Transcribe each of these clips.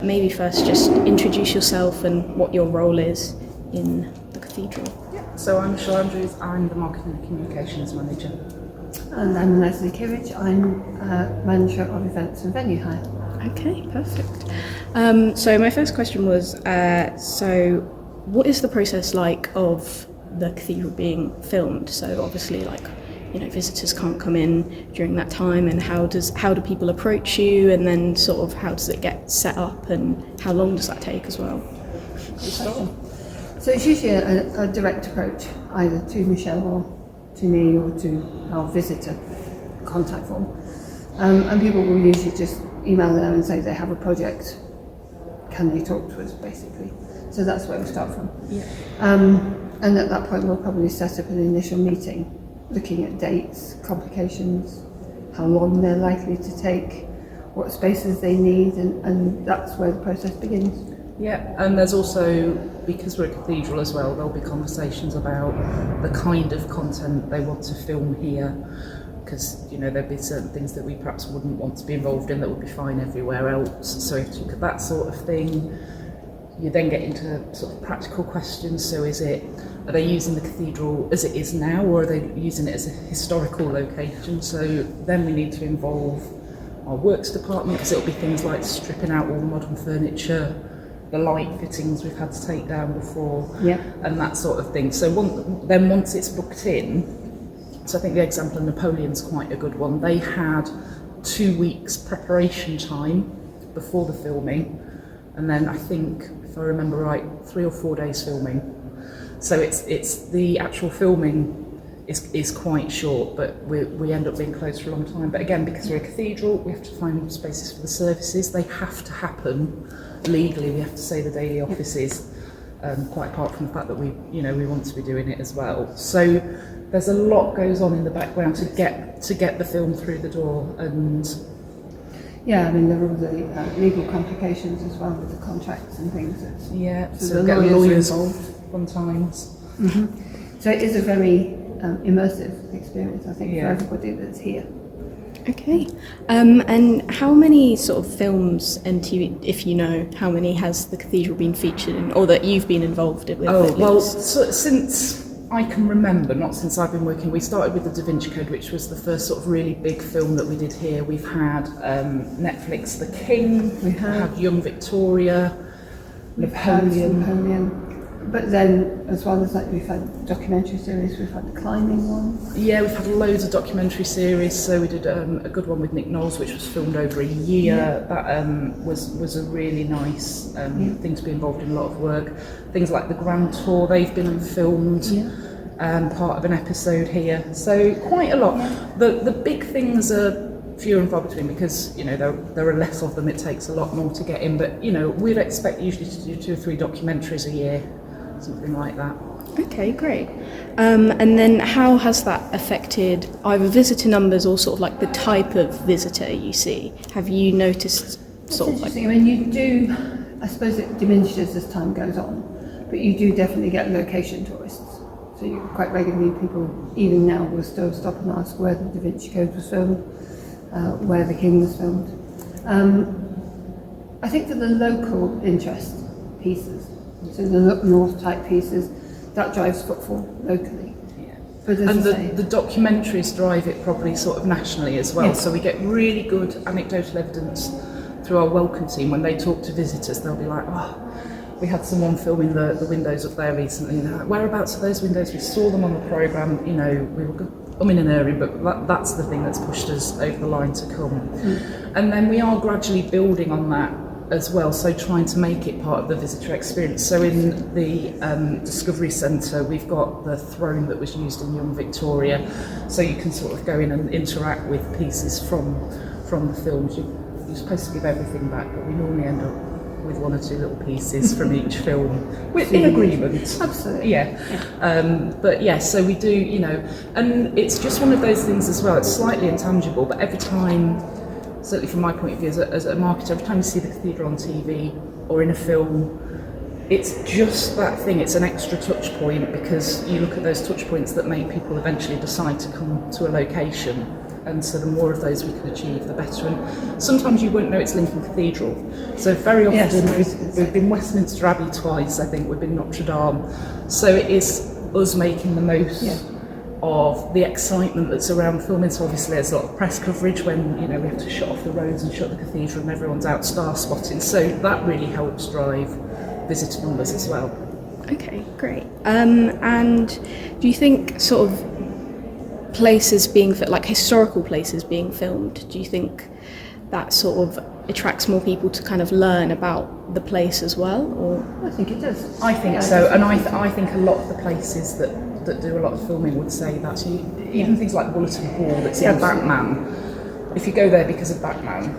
Maybe first just introduce yourself and what your role is in the cathedral. Yeah, so I'm Michelle Andrews, I'm the Marketing and Communications Manager. And I'm Lesley Kirrage, I'm Manager of Events and Venue Hire. Okay, perfect. So my first question was, so what is the process like of the cathedral being filmed? So obviously, like, you know, visitors can't come in during that time, and how do people approach you, and then sort of how does it get set up, and how long does that take as well? So it's usually a direct approach, either to Michelle or to me or to our visitor contact form. And people will usually just email them and say they have a project, can they talk to us, basically. So that's where we start from. Yeah. And at that point we'll probably set up an initial meeting, looking at dates, complications, how long they're likely to take, what spaces they need, and that's where the process begins. Yeah, and there's also, because we're a cathedral as well, there'll be conversations about the kind of content they want to film here, because, you know, there'll be certain things that we perhaps wouldn't want to be involved in that would be fine everywhere else. So if you look at that sort of thing, you then get into sort of practical questions. So are they using the cathedral as it is now, or are they using it as a historical location? So then we need to involve our works department, because it'll be things like stripping out all the modern furniture, the light fittings we've had to take down before, and that sort of thing. So once it's booked in, so I think the example of Napoleon's quite a good one. They had 2 weeks preparation time before the filming, and then I think, if I remember right, 3 or 4 days filming. So it's the actual filming is quite short, but we end up being closed for a long time. But again, because we're a cathedral, we have to find spaces for the services. They have to happen legally. We have to say the daily offices, quite apart from the fact that we want to be doing it as well. So there's a lot goes on in the background to get the film through the door. And yeah, I mean, there are all the legal complications as well with the contracts and things. So get lawyers involved sometimes. Mm-hmm. So it is a very immersive experience, I think, for everybody that's here. Okay, and how many sort of films and TV, if you know, how many has the cathedral been featured in, or that you've been involved with? Oh, well, so since I can remember, not since I've been working, we started with the Da Vinci Code, which was the first sort of really big film that we did here. We've had Netflix, The King, we had Young Victoria, Napoleon. But then, as well as that, we've had documentary series, we've had the climbing one. Yeah, we've had loads of documentary series. So we did a good one with Nick Knowles, which was filmed over a year. Yeah. That was a really nice thing to be involved in, a lot of work. Things like the Grand Tour, they've been filmed, part of an episode here. So quite a lot. Yeah. The big things are fewer and far between, because, you know, there are less of them. It takes a lot more to get in. But, you know, we'd expect usually to do 2 or 3 documentaries a year. Something like that. Okay, great. And then how has that affected either visitor numbers or sort of like the type of visitor you see? Have you noticed sort of like... I mean, you do, I suppose it diminishes as time goes on, but you do definitely get location tourists. So you quite regularly, people, even now, will still stop and ask where the Da Vinci Code was filmed, where the King was filmed. I think for the local interest pieces, so the look north type pieces, that drives footfall locally. Yeah. And the documentaries drive it probably sort of nationally as well. Yeah. So we get really good anecdotal evidence through our welcome team. When they talk to visitors, they'll be like, oh, we had someone filming the windows up there recently. And they're like, whereabouts are those windows? We saw them on the programme, you know, we were in an area, but that's the thing that's pushed us over the line to come. Mm. And then we are gradually building on that as well, so trying to make it part of the visitor experience. So in the Discovery Centre, we've got the throne that was used in Young Victoria, so you can sort of go in and interact with pieces from the films. You're supposed to give everything back, but we normally end up with 1 or 2 little pieces from each film, in agreement. Absolutely. Yeah. But yeah, so we do, you know, and it's just one of those things as well. It's slightly intangible, but every time, certainly from my point of view as a marketer, every time you see the cathedral on TV or in a film, it's just that thing. It's an extra touch point, because you look at those touch points that make people eventually decide to come to a location. And so the more of those we can achieve, the better. And sometimes you won't know it's Lincoln Cathedral. So very often we've been Westminster Abbey twice, I think, we've been Notre Dame. So it is us making the most of the excitement that's around filming. So obviously there's a lot of press coverage when, you know, we have to shut off the roads and shut the cathedral and everyone's out star spotting. So that really helps drive visitor numbers as well. Okay, great. And do you think sort of places being like historical places being filmed, do you think that sort of attracts more people to kind of learn about the place as well? Or I think it does. I think so, and I think a lot of the places that do a lot of filming would say that. Even things like Bulletin Hall that's in Batman, if you go there because of Batman,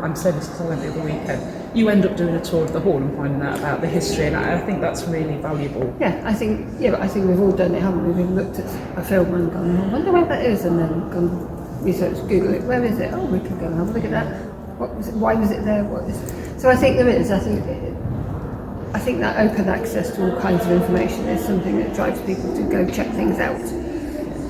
I'm saying this because I went the other weekend, you end up doing a tour of the hall and finding out about the history, and I think that's really valuable. But I think we've all done it, haven't we? We've looked at a film and gone, I wonder where that is, and then gone research, Google it, where is it? Oh, we could go and have a look at that. What was it? Why was it there? What is? So I think there is. I think that open access to all kinds of information is something that drives people to go check things out.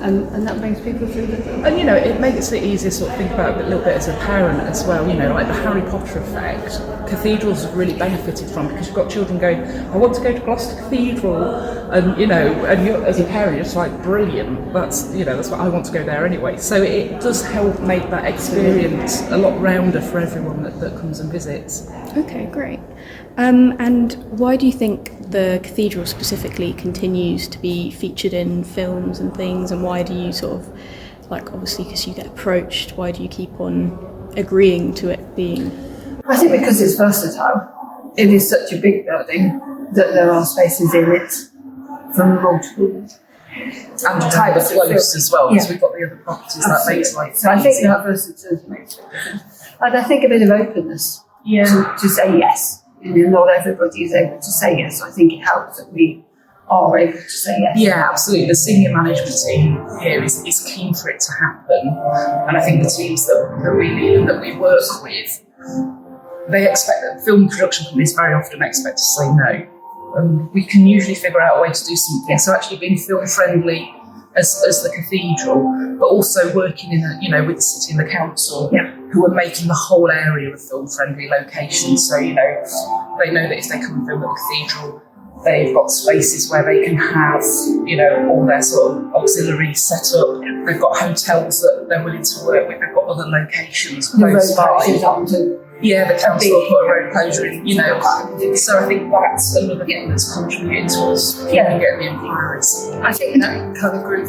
And that brings people through the film. And, you know, it makes it easier to sort of think about it a little bit as a parent as well, you know, like the Harry Potter effect. Cathedrals have really benefited from, because you've got children going, I want to go to Gloucester Cathedral, and, you know, and you're, as a parent, you're just like, brilliant, that's what I want to go there anyway. So it does help make that experience a lot rounder for everyone that comes and visits. okay, great. And why do you think the cathedral specifically continues to be featured in films and things, and why do you sort of, like, obviously because you get approached, why do you keep on agreeing to it being? I think because it's versatile. It is such a big building that there are spaces in it from multiple And types of close as well, because we've got the other properties. Absolutely. That makes life. So I think that versatility makes a difference. And I think a bit of openness to say yes. You know, not everybody is able to say yes. I think it helps that we are able to say yes. Yeah, absolutely. The senior management team here is keen for it to happen, and I think the teams that we lead and that we work with, they expect that film production companies very often expect to say no, and we can usually figure out a way to do something. So actually being film friendly as the cathedral, but also working with the city and the council, who are making the whole area a film friendly location. So, you know, they know that if they come and film at the cathedral, they've got spaces where they can have, you know, all their sort of auxiliaries set up. They've got hotels that they're willing to work with. They've got other locations close by. Yeah, the council will put a road closure in, you know. So I think that's another thing that's contributing to us getting the inquiries. I think that kind of group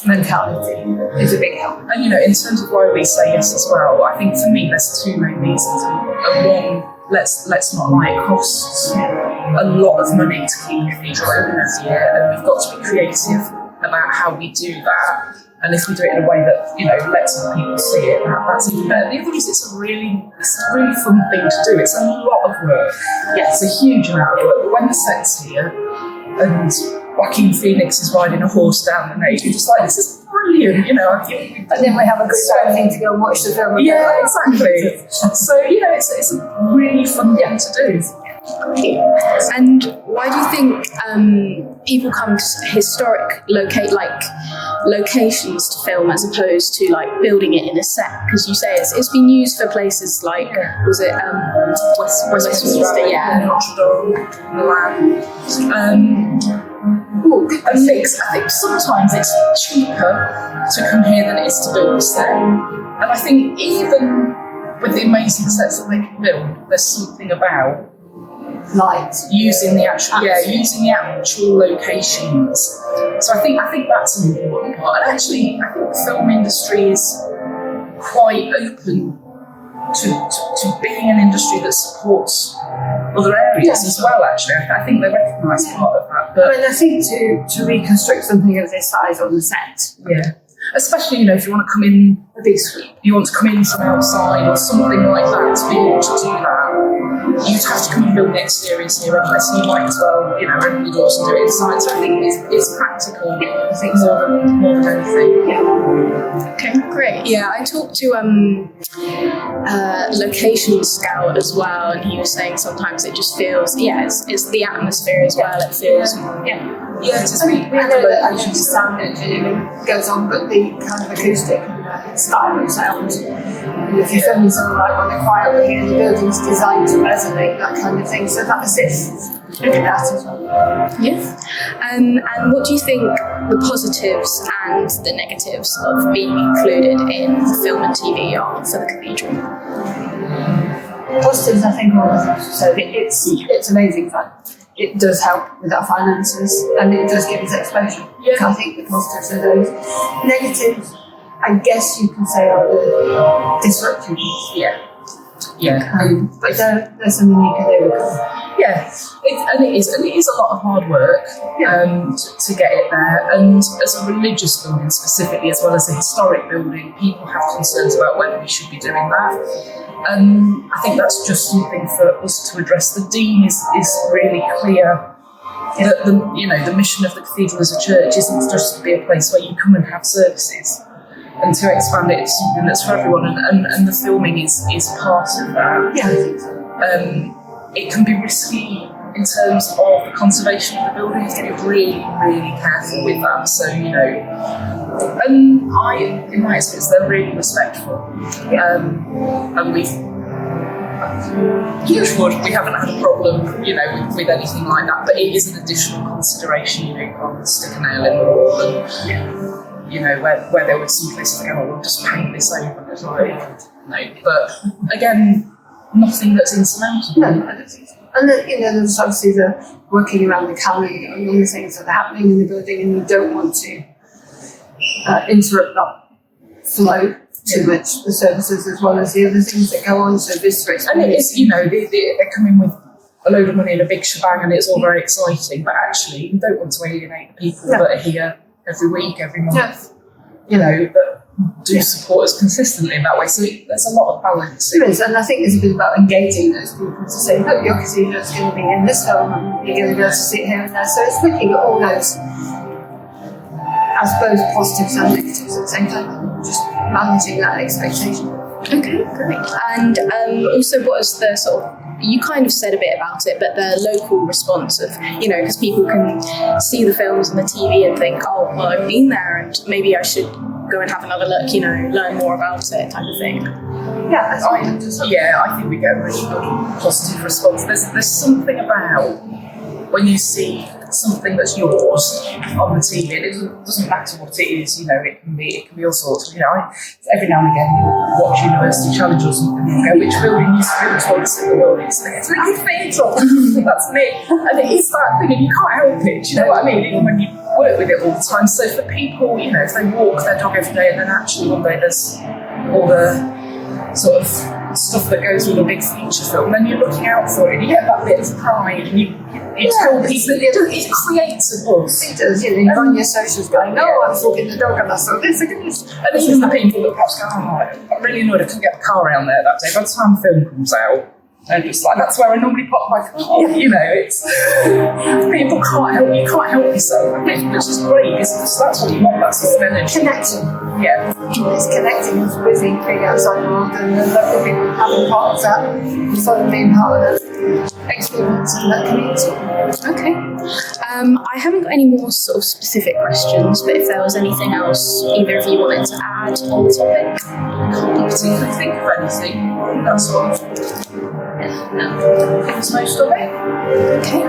mentality is a big help. And, you know, in terms of why we say yes as well, I think for me there's two main reasons. And one, let's not lie, it costs a lot of money to keep the cathedral open every year, and we've got to be creative about how we do that. And if we do it in a way that, you know, lets other people see it, that's even better. The other is it's a really fun thing to do. It's a lot of work. Yeah, it's a huge amount of work. But when the set's here and Joaquin Phoenix is riding a horse down the nave, you're just like, this is brilliant, you know. And then we have a good thing to go and watch the film. Yeah, exactly. So, you know, it's a really fun thing to do. And why do you think people come to historic locations to film as opposed to like building it in a set? Because you say it's been used for places like was it Westminster, Notre Dame, Milan. I think sometimes it's cheaper to come here than it is to build a set, and I think even with the amazing sets that they can build, there's something about light using the actual locations. So I think that's an important part. And actually, I think the film industry is quite open to being an industry that supports other areas as well. Actually, I think they recognise part of that. But I think to reconstruct something of this size on the set, especially, you know, if you want to come in a big suite, you want to come in from outside or something like that, to be able to do that, you'd have to come and build the exteriors here anyway, so you might as well, you know, open the doors and do it inside. So I think it's practical, I think, more than anything. Yeah. Okay, great. Yeah, I talked to Location Scout as well, and he was saying sometimes it just feels, it's the atmosphere as well, it feels Yeah, it's I know that the sound engineering goes on, but the kind of acoustic style of sound, if you're filming something like when they're quietly and the building's designed to resonate, that kind of thing, so that assists in that as well. Yes. And what do you think the positives and the negatives of being included in film and TV are for the cathedral? Positives, I think, all of us. So it's amazing fun. It does help with our finances, and it does give us exposure. Yeah. I think the positives are those. Negatives, I guess you can say, are the disruptions. Yeah. Yeah. But there's something you can overcome. Yeah, it is a lot of hard work to get it there. And as a religious building specifically, as well as a historic building, people have concerns about whether we should be doing that. I think that's just something for us to address. The Dean is really clear that the mission of the cathedral as a church isn't just to be a place where you come and have services, and to expand it to something that's for everyone. And the filming is part of that. Yeah, I think so. It can be risky in terms of the conservation of the building. You have to be really, really careful with that. So, in my experience, they're really respectful. And we haven't had a problem, with anything like that. But it is an additional consideration. You can't stick a nail in the wall, and where there were some places that go, we'll just paint this over. And it's like, no. But again, nothing that's insurmountable. No, I don't think so. And there's obviously the working around the calendar and all the things that are happening in the building, and you don't want to interrupt that flow too much, the services as well as the other things that go on. So visitor experience. And it is, they come in with a load of money and a big shebang, and it's all very exciting. But actually, you don't want to alienate the people that are here every week, every month. That do support us consistently in that way. So there's a lot of balance. There is, and I think it's a bit about engaging those people to say, look, your cathedral is going to be in this film, and you're going to be able to see it here and there. So it's looking at all those, I suppose, positives and negatives at the same time, just managing that expectation. Okay, great. And also, what is the sort of, you kind of said a bit about it, but the local response of, because people can see the films on the TV and think, oh, well, I've been there and maybe I should go and have another look, learn more about it, type of thing. Yeah, I think we get a really good positive response. There's something about when you see something that's yours on the TV, and it doesn't matter what it is, it can be all sorts. Every now and again you watch University Challenge or something, and you go, which building used to be the toilet in the building? It's the cathedral. That's me. And it is that thing, and you can't help it. Do you know what I mean? Even when you work with it all the time. So for people, if they walk their dog every day, and then actually one day there's all the sort of stuff that goes with a big feature film, then you're looking out for it, and you get that bit of pride, and you tell people, it creates a buzz. It does, you're on your socials going, no, I was walking the dog and I saw this, and even the people that perhaps go, I'm really annoyed I couldn't get the car around there that day. By the time the film comes out, they're just like, that's where I normally pop my car. It's people you can't help yourself, which is great, because that's what you want, that sort of energy. Connection. Yeah. It's connecting us with the big outside world, and lovely people having part of that, and sort of being part of the experience in that community. Okay. I haven't got any more sort of specific questions, but if there was anything else either of you wanted to add on the topic. I can't particularly think of anything. That's sort of, no, I think it's most of it. Okay.